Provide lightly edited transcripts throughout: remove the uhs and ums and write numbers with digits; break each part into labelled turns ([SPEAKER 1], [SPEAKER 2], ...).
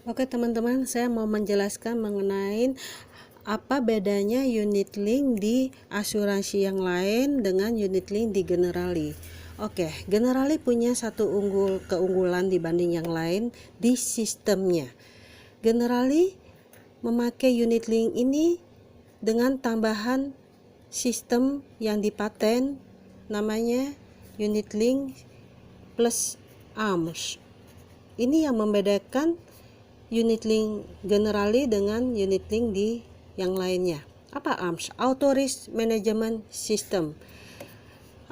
[SPEAKER 1] Oke teman-teman, saya mau menjelaskan mengenai apa bedanya unit link di asuransi yang lain dengan unit link di Generali. Oke, Generali punya satu keunggulan dibanding yang lain di sistemnya. Generali memakai unit link ini dengan tambahan sistem yang dipaten namanya unit link plus ARMS. Ini yang membedakan unit link Generali dengan unit link di yang lainnya. Apa ARMS? Auto Risk Management System.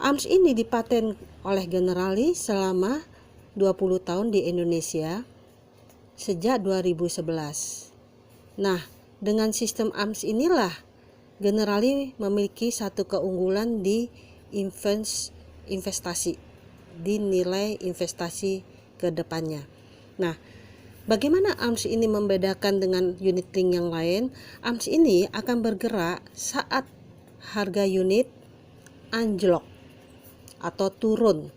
[SPEAKER 1] ARMS ini dipaten oleh Generali selama 20 tahun di Indonesia sejak 2011. Nah, dengan sistem ARMS inilah Generali memiliki satu keunggulan di investasi, di nilai investasi ke depannya. Nah, bagaimana ARMS ini membedakan dengan unit link yang lain? ARMS ini akan bergerak saat harga unit anjlok atau turun.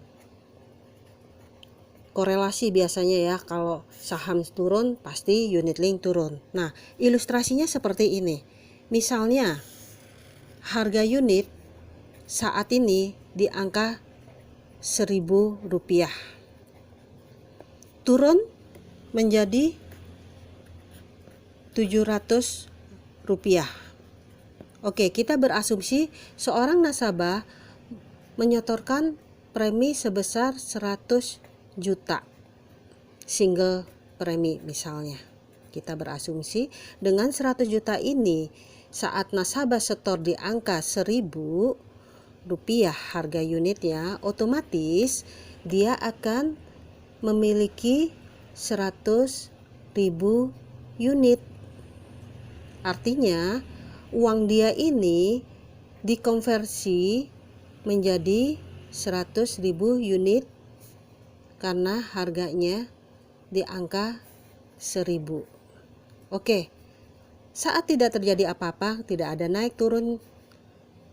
[SPEAKER 1] Korelasi biasanya ya, kalau saham turun pasti unit link turun. Nah, ilustrasinya seperti ini. Misalnya harga unit saat ini di angka Rp1.000, turun menjadi Rp700. Oke, kita berasumsi seorang nasabah menyetorkan premi sebesar 100 juta single premi misalnya. Kita berasumsi dengan 100 juta ini saat nasabah setor di angka Rp1.000 harga unitnya, otomatis dia akan memiliki 100.000 unit. Artinya uang dia ini dikonversi menjadi 100.000 unit karena harganya di angka 1.000. Oke, saat tidak terjadi apa-apa, tidak ada naik turun,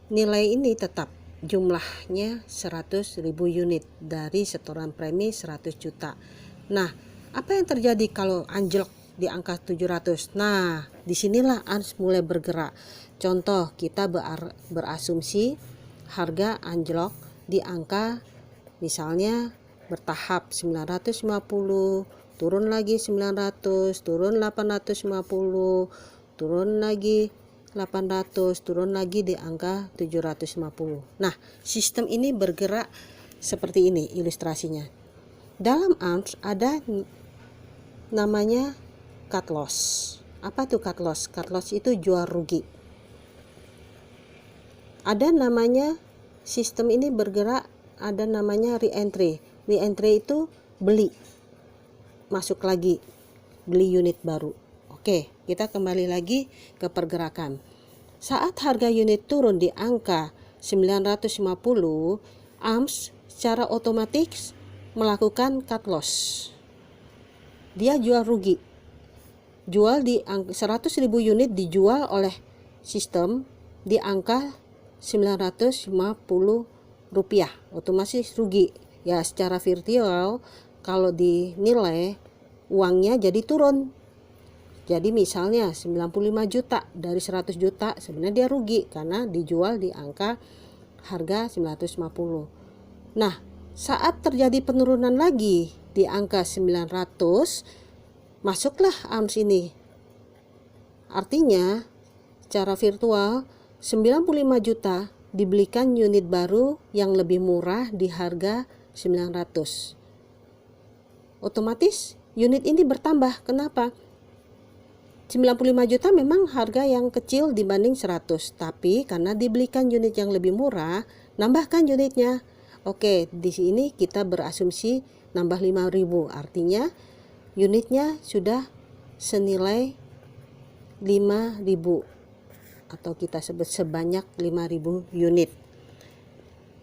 [SPEAKER 1] nilai ini tetap jumlahnya 100.000 unit dari setoran premi 100 juta. Nah, apa yang terjadi kalau anjlok di angka 700? Nah, disinilah ARMS mulai bergerak. Contoh, kita berasumsi harga anjlok di angka misalnya bertahap 950, turun lagi 900, turun 850, turun lagi 800, turun lagi di angka 750. Nah, sistem ini bergerak seperti ini ilustrasinya. Dalam ARMS ada namanya cut loss. Apa tuh cut loss? Cut loss itu jual rugi. Ada namanya sistem ini bergerak, ada namanya re-entry. Re-entry itu beli, masuk lagi, beli unit baru. Oke, kita kembali lagi ke pergerakan. Saat harga unit turun di angka 950, ARMS secara otomatis melakukan cut loss. Dia jual rugi. Jual di 100.000 unit dijual oleh sistem di angka Rp950, otomatis rugi. Ya, secara virtual kalau dinilai uangnya jadi turun. Jadi misalnya 95 juta dari 100 juta sebenarnya dia rugi karena dijual di angka harga 950. Nah, saat terjadi penurunan lagi di angka 900, masuklah ARMS ini. Artinya secara virtual 95 juta dibelikan unit baru yang lebih murah di harga 900. Otomatis unit ini bertambah. Kenapa? 95 juta memang harga yang kecil dibanding 100, tapi karena dibelikan unit yang lebih murah, nambahkan unitnya. Oke, di sini kita berasumsi nambah 5.000, artinya unitnya sudah senilai 5.000 atau kita sebut sebanyak 5.000 unit.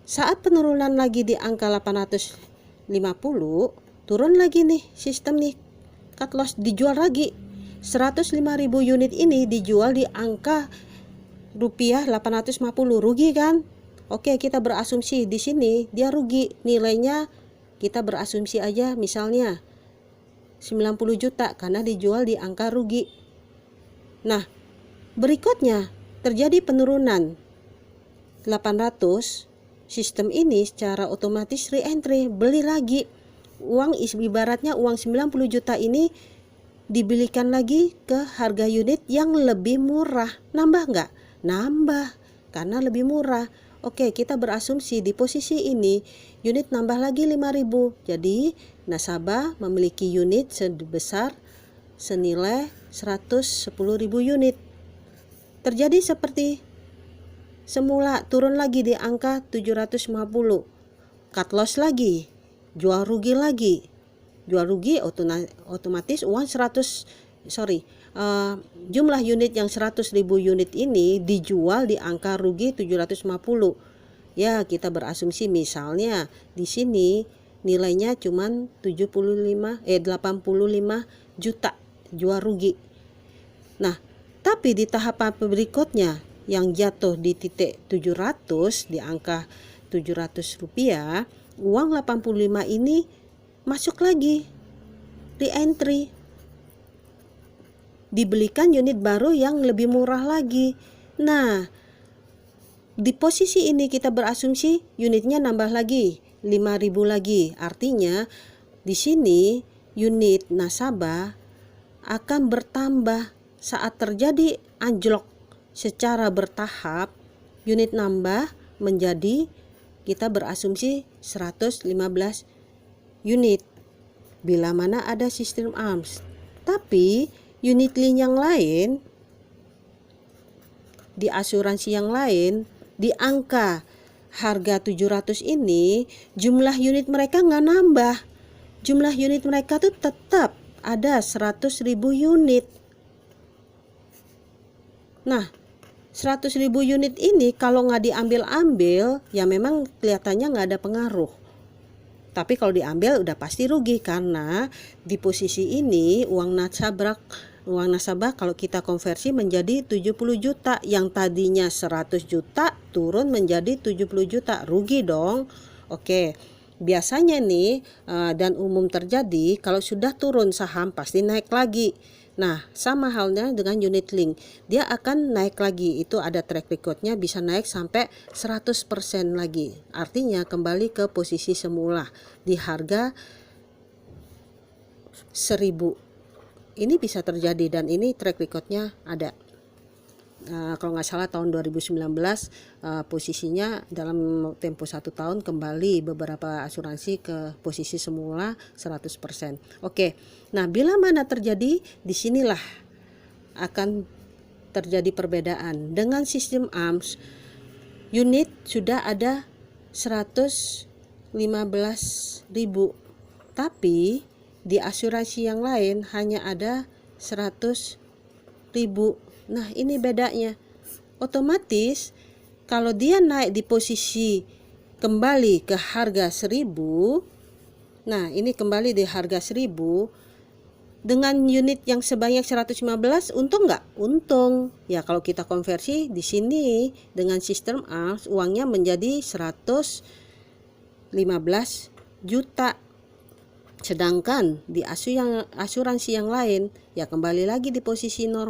[SPEAKER 1] Saat penurunan lagi di angka 850, turun lagi nih sistem nih, cut loss, dijual lagi 105.000 unit ini dijual di angka Rp850, rugi kan? Oke, kita berasumsi di sini dia rugi, nilainya kita berasumsi aja misalnya 90 juta karena dijual di angka rugi. Nah, berikutnya terjadi penurunan 800. Sistem ini secara otomatis re-entry, beli lagi. Uang ibaratnya uang 90 juta ini dibelikan lagi ke harga unit yang lebih murah. Nambah nggak? Nambah, karena lebih murah. Oke, kita berasumsi di posisi ini unit nambah lagi 5.000. Jadi nasabah memiliki unit sebesar senilai 110.000 unit. Terjadi seperti semula, turun lagi di angka 750. Cut loss lagi, jual rugi lagi. Jual rugi otomatis uang jumlah unit yang 100.000 unit ini dijual di angka rugi 750. Ya, kita berasumsi misalnya di sini nilainya cuman 85 juta jual rugi. Nah, tapi di tahapan berikutnya yang jatuh di titik 700, di angka 700 rupiah, uang 85 ini masuk lagi re-entry, dibelikan unit baru yang lebih murah lagi. Nah, di posisi ini kita berasumsi unitnya nambah lagi 5.000 lagi. Artinya di sini unit nasabah akan bertambah saat terjadi anjlok secara bertahap. Unit nambah menjadi, kita berasumsi 115 unit bila mana ada sistem ARMS. Tapi unit link yang lain, di asuransi yang lain, di angka harga 700 ini jumlah unit mereka nggak nambah. Jumlah unit mereka tuh tetap ada 100.000 unit. Nah, 100.000 unit ini kalau nggak diambil-ambil, ya memang kelihatannya nggak ada pengaruh. Tapi kalau diambil udah pasti rugi, karena di posisi ini uang nasabah kalau kita konversi menjadi 70 juta. Yang tadinya 100 juta turun menjadi 70 juta. Rugi dong. Oke. Biasanya nih dan umum terjadi kalau sudah turun saham pasti naik lagi. Nah, sama halnya dengan unit link. Dia akan naik lagi. Itu ada track recordnya, bisa naik sampai 100% lagi. Artinya kembali ke posisi semula di harga 1.000. Ini bisa terjadi dan ini track recordnya ada. Kalau nggak salah tahun 2019 posisinya dalam tempo 1 tahun kembali beberapa asuransi ke posisi semula 100%. Oke. Nah, bila mana terjadi, disinilah akan terjadi perbedaan. Dengan sistem ARMS, unit sudah ada 115.000, tapi di asuransi yang lain hanya ada 100.000. Nah, ini bedanya. Otomatis kalau dia naik di posisi kembali ke harga 1.000, nah ini kembali di harga 1.000 dengan unit yang sebanyak 115, untung nggak? Untung. Ya, kalau kita konversi di sini dengan sistem ARMS, uangnya menjadi 115 juta. Sedangkan di asuransi yang lain ya kembali lagi di posisi normal.